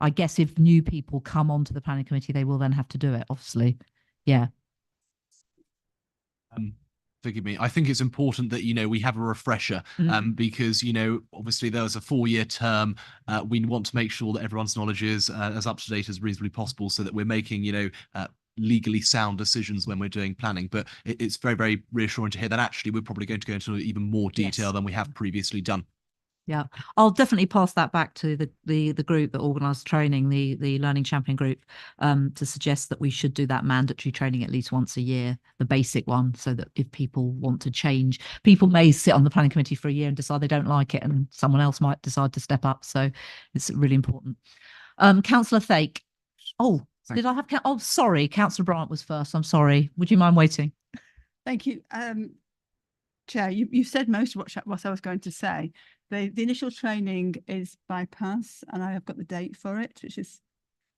I guess if new people come onto the planning committee, they will then have to do it, obviously. Yeah. Forgive me. I think it's important that, we have a refresher because, obviously there was a 4-year term. We want to make sure that everyone's knowledge is as up to date as reasonably possible so that we're making, legally sound decisions when we're doing planning. But it's very, very reassuring to hear that actually we're probably going to go into even more detail than we have previously done. Yeah, I'll definitely pass that back to the group that organised training, the Learning Champion group, to suggest that we should do that mandatory training at least once a year, the basic one, so that if people want to change, people may sit on the planning committee for a year and decide they don't like it, and someone else might decide to step up. So it's really important. Councillor Thake. Oh, did I have? Oh, sorry, Councillor Bryant was first. I'm sorry. Would you mind waiting? Thank you, Chair. You said most of what I was going to say. The initial training is by PAS, and I have got the date for it, which is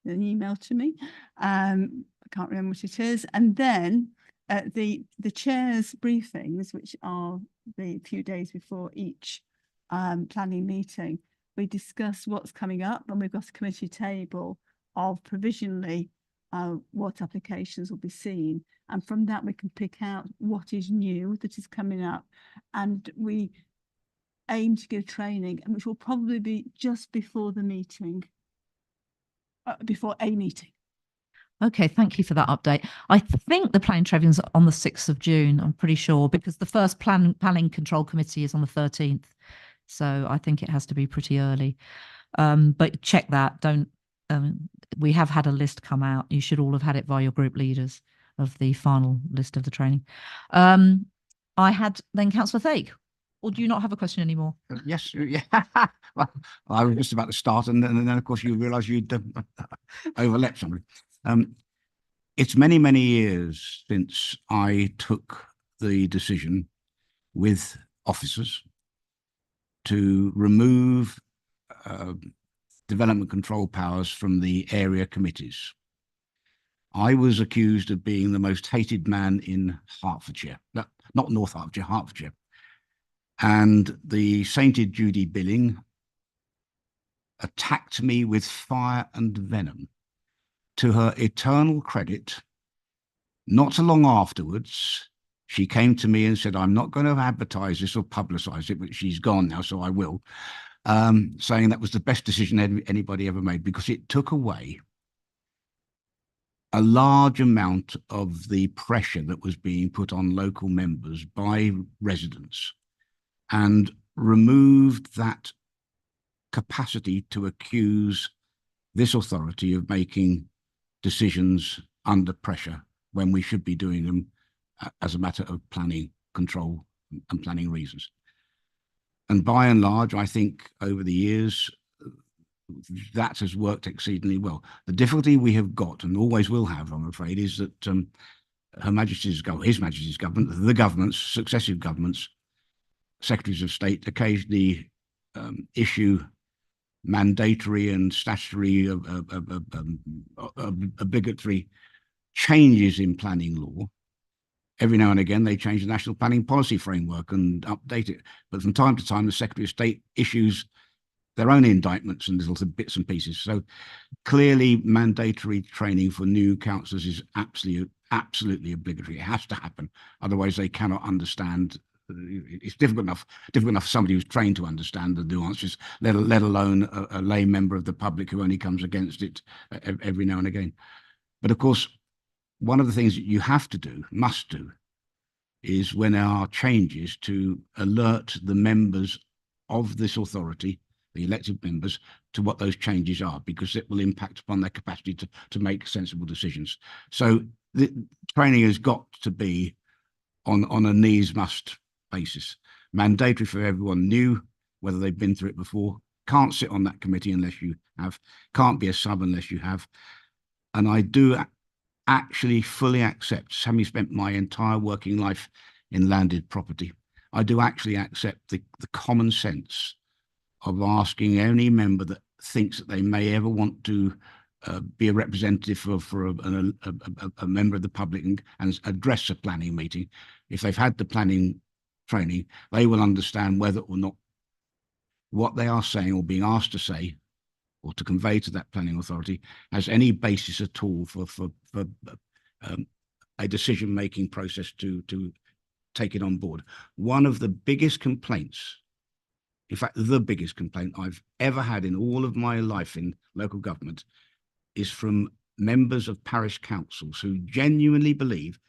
an email to me. I can't remember what it is. And then the chair's briefings, which are the few days before each planning meeting, we discuss what's coming up, and we've got a committee table of provisionally what applications will be seen. And from that, we can pick out what is new that is coming up. And we aim to give training, and which will probably be just before the meeting, before a meeting. Okay, thank you for that update. I think the planning training is on the 6th of June, I'm pretty sure, because the first planning control committee is on the 13th. So I think it has to be pretty early. But check that. We have had a list come out. You should all have had it via your group leaders of the final list of the training. I had then Councillor Thake. Or do you not have a question anymore? Yes, yeah. Well, I was just about to start, and then of course you realise you'd overleapt somebody. It's many, many years since I took the decision with officers to remove development control powers from the area committees. I was accused of being the most hated man in Hertfordshire, not North Hertfordshire, Hertfordshire. And the sainted Judy Billing attacked me with fire and venom. To her eternal credit, not so long afterwards, she came to me and said, I'm not going to advertise this or publicise it, but she's gone now, so I will, saying that was the best decision anybody ever made, because it took away a large amount of the pressure that was being put on local members by residents, and removed that capacity to accuse this authority of making decisions under pressure when we should be doing them as a matter of planning control and planning reasons. And by and large, I think over the years, that has worked exceedingly well. The difficulty we have got, and always will have, I'm afraid, is that His Majesty's government, the governments, successive governments, secretaries of state occasionally issue mandatory and statutory obligatory changes in planning law. Every now and again, they change the National Planning Policy Framework and update it. But from time to time, the Secretary of State issues their own indictments and little bits and pieces. So clearly, mandatory training for new councillors is absolutely obligatory. It has to happen. Otherwise, they cannot understand. It's difficult enough for somebody who's trained to understand the nuances, let alone a lay member of the public who only comes against it every now and again. But of course, one of the things that you have to do, must do, is when there are changes, to alert the members of this authority, the elected members, to what those changes are, because it will impact upon their capacity to make sensible decisions. So the training has got to be on a needs must basis, mandatory for everyone new, whether they've been through it before, can't sit on that committee unless you have, can't be a sub unless you have. And I do actually fully accept, having spent my entire working life in landed property, I do actually accept the common sense of asking any member that thinks that they may ever want to be a representative for a member of the public and address a planning meeting. If they've had the planning training, they will understand whether or not what they are saying or being asked to say or to convey to that planning authority has any basis at all for a decision-making process to take it on board. One of the biggest complaints, in fact, the biggest complaint I've ever had in all of my life in local government, is from members of parish councils who genuinely believe,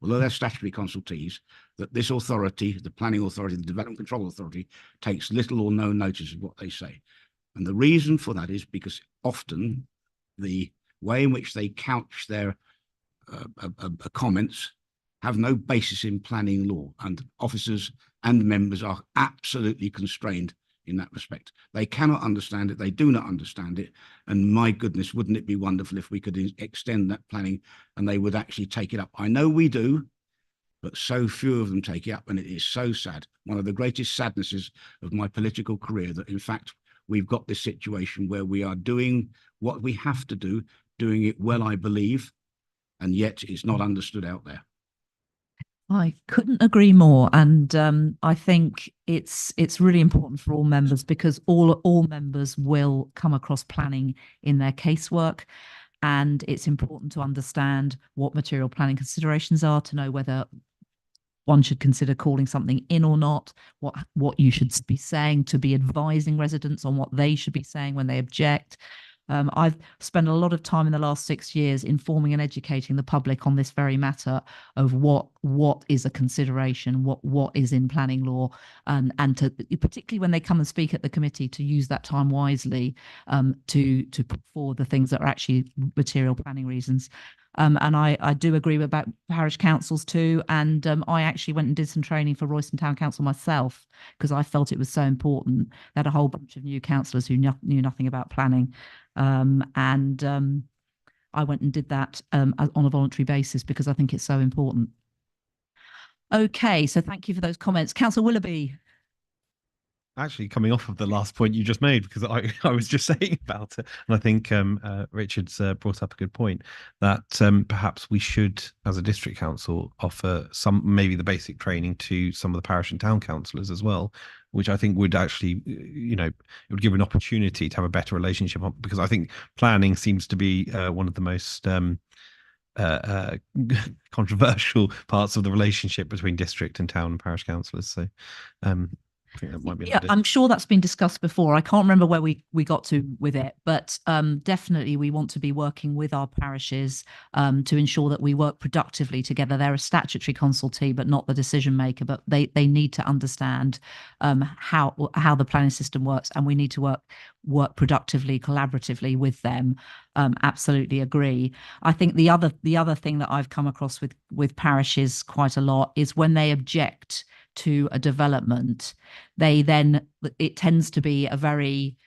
although they're statutory consultees, that this authority, the planning authority, the development control authority, takes little or no notice of what they say. And the reason for that is because often the way in which they couch their comments have no basis in planning law, and officers and members are absolutely constrained in that respect. They cannot understand it. They do not understand it. And my goodness, wouldn't it be wonderful if we could extend that planning and they would actually take it up? I know we do, but so few of them take it up, and it is so sad. One of the greatest sadnesses of my political career, that in fact, we've got this situation where we are doing what we have to do, doing it well, I believe, and yet it's not understood out there. I couldn't agree more, and I think it's really important for all members, because all members will come across planning in their casework, and it's important to understand what material planning considerations are, to know whether one should consider calling something in or not, what you should be saying, to be advising residents on what they should be saying when they object. I've spent a lot of time in the last 6 years informing and educating the public on this very matter of what is a consideration, what is in planning law, and to, particularly when they come and speak at the committee, to use that time wisely to put forward the things that are actually material planning reasons. And I do agree about parish councils too. And I actually went and did some training for Royston Town Council myself, because I felt it was so important. They had a whole bunch of new councillors who knew nothing about planning. I went and did that on a voluntary basis, because I think it's so important. Okay, so thank you for those comments. Councillor Willoughby. Actually, coming off of the last point you just made, because I was just saying about it, and I think Richard's brought up a good point, that perhaps we should, as a district council, offer maybe the basic training to some of the parish and town councillors as well, which I think would actually, it would give an opportunity to have a better relationship, because I think planning seems to be one of the most controversial parts of the relationship between district and town and parish councillors. So I think that might be I'm sure that's been discussed before. I can't remember where we got to with it, but definitely we want to be working with our parishes to ensure that we work productively together. They're a statutory consultee, but not the decision maker, but they need to understand how the planning system works, and we need to work productively, collaboratively with them. Absolutely agree. I think the other thing that I've come across with parishes quite a lot is when they object to a development, it tends to be a very,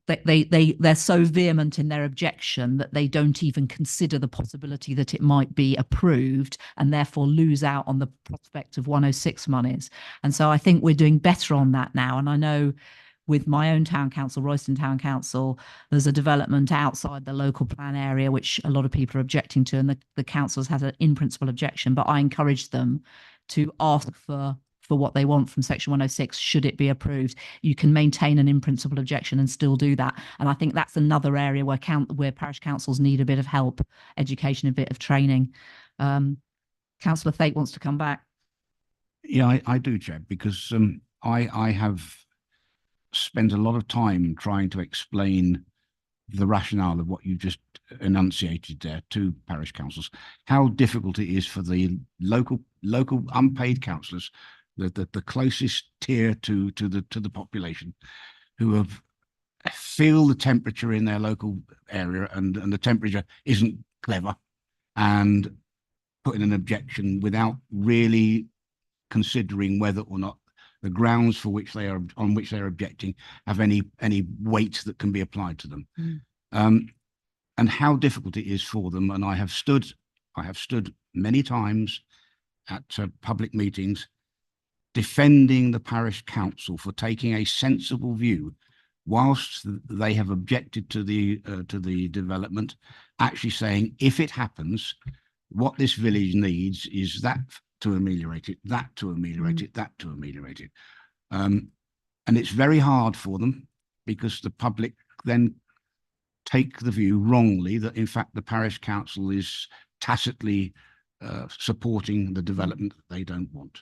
they're so vehement in their objection that they don't even consider the possibility that it might be approved, and therefore lose out on the prospect of 106 monies. And so I think we're doing better on that now. And I know with my own town council, Royston Town Council, there's a development outside the local plan area, which a lot of people are objecting to, and the councils has an in-principle objection, but I encourage them to ask for what they want from Section 106, should it be approved. You can maintain an in-principle objection and still do that. And I think that's another area where parish councils need a bit of help, education, a bit of training. Councillor Thate wants to come back. Yeah, I do, Chair, because I have spent a lot of time trying to explain the rationale of what you just enunciated there to parish councils, how difficult it is for the local unpaid councillors, the closest tier to the population, who feel the temperature in their local area, and the temperature isn't clever, and put in an objection without really considering whether or not the grounds for which they are on which they are objecting have any weight that can be applied to them. And how difficult it is for them. And I have stood many times at public meetings defending the parish council for taking a sensible view, whilst they have objected to the development, actually saying, if it happens, what this village needs is that to ameliorate it, that to ameliorate it, that to ameliorate it. And it's very hard for them, because the public then take the view wrongly that in fact the parish council is tacitly supporting the development that they don't want.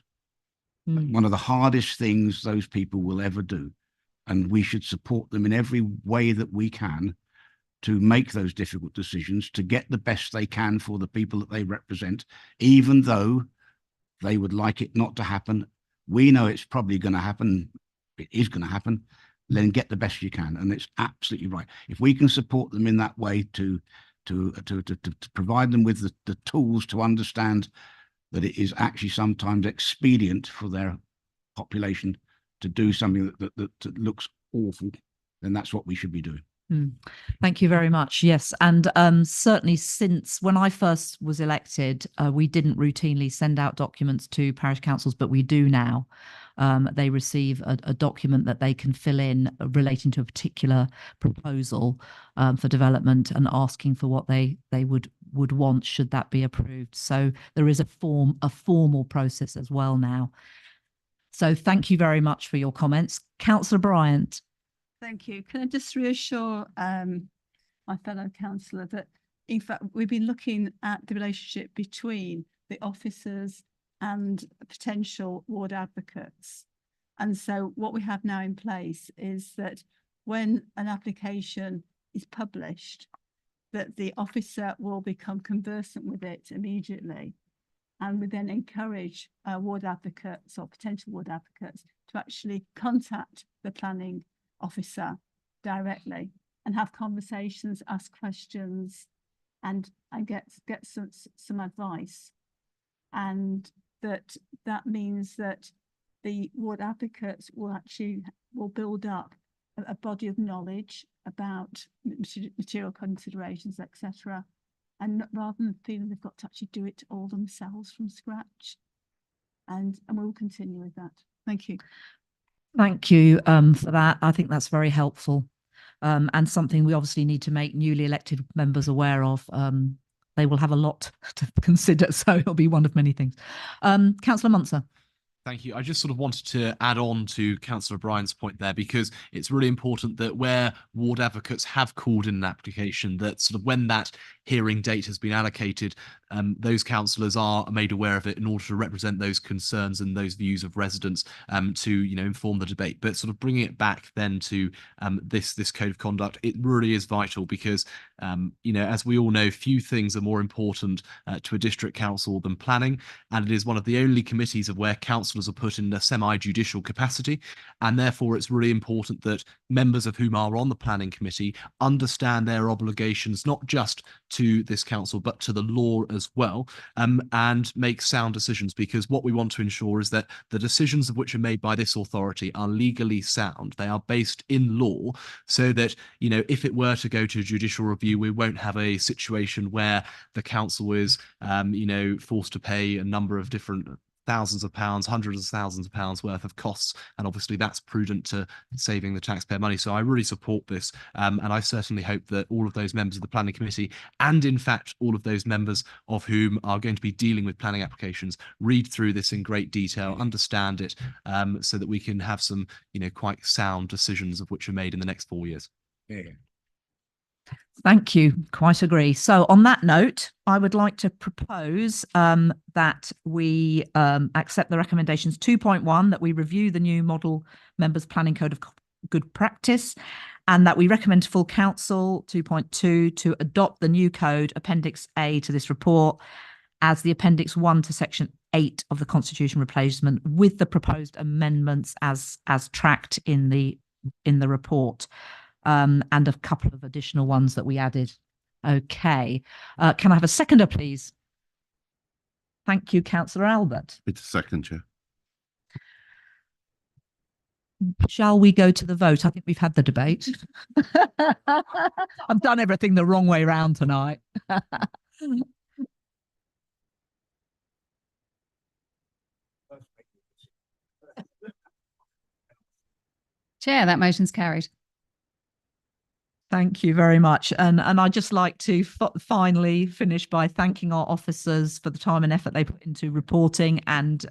One of the hardest things those people will ever do, and we should support them in every way that we can to make those difficult decisions, to get the best they can for the people that they represent, even though they would like it not to happen. We know it's probably going to happen. It is going to happen. Then get the best you can. And it's absolutely right. If we can support them in that way to provide them with the tools to understand that it is actually sometimes expedient for their population to do something that looks awful, then that's what we should be doing. Thank you very much. Yes, and certainly since when I first was elected, we didn't routinely send out documents to parish councils, but we do now. They receive a document that they can fill in relating to a particular proposal for development and asking for what they would want should that be approved. So there is a formal process as well now. So thank you very much for your comments. Councillor Bryant. Thank you. Can I just reassure my fellow councillor that, in fact, we've been looking at the relationship between the officers and potential ward advocates. And so what we have now in place is that when an application is published, that the officer will become conversant with it immediately, and would then encourage ward advocates or potential ward advocates to actually contact the planning officer directly and have conversations, ask questions, and get some advice. And that means that the ward advocates will build up a body of knowledge about material considerations, etc. And rather than feeling they've got to actually do it all themselves from scratch. And we will continue with that. Thank you. Thank you for that. I think that's very helpful, and something we obviously need to make newly elected members aware of. They will have a lot to consider, so it'll be one of many things. Councillor Muntzer. Thank you. I just sort of wanted to add on to Councillor Bryan's point there, because it's really important that where ward advocates have called in an application, that sort of when that hearing date has been allocated, those councillors are made aware of it in order to represent those concerns and those views of residents, to inform the debate. But sort of bringing it back then to this code of conduct, it really is vital, because as we all know, few things are more important to a district council than planning, and it is one of the only committees of where councillors are put in a semi-judicial capacity, and therefore it's really important that members of whom are on the planning committee understand their obligations, not just to this council but to the law as well, and make sound decisions, because what we want to ensure is that the decisions of which are made by this authority are legally sound. They are based in law, so that if it were to go to judicial review, we won't have a situation where the council is forced to pay a number of different thousands of pounds, hundreds of thousands of pounds worth of costs, and obviously that's prudent to saving the taxpayer money. So I really support this, and I certainly hope that all of those members of the planning committee, and in fact all of those members of whom are going to be dealing with planning applications, read through this in great detail, understand it, so that we can have some quite sound decisions of which are made in the next 4 years. Yeah. Thank you. Quite agree. So on that note, I would like to propose that we accept the recommendations 2.1, that we review the new model members planning code of good practice, and that we recommend to full council 2.2 to adopt the new code Appendix A to this report as the Appendix 1 to Section 8 of the Constitution replacement, with the proposed amendments as tracked in the report. And a couple of additional ones that we added. Okay. Can I have a seconder, please? Thank you, Councillor Albert. It's a second, Chair. shall we go to the vote? I think we've had the debate. I've done everything the wrong way round tonight. Chair, that motion's carried. Thank you very much. And I'd just like to finally finish by thanking our officers for the time and effort they put into reporting and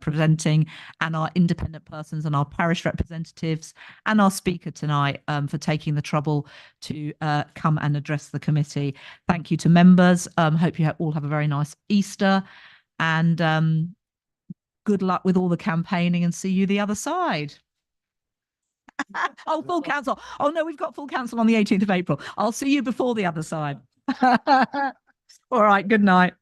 presenting, and our independent persons and our parish representatives and our speaker tonight for taking the trouble to come and address the committee. Thank you to members. Hope you all have a very nice Easter, and good luck with all the campaigning, and see you the other side. Oh, full council. Oh, no, we've got full council on the 18th of April. I'll see you before the other side. All right. Good night.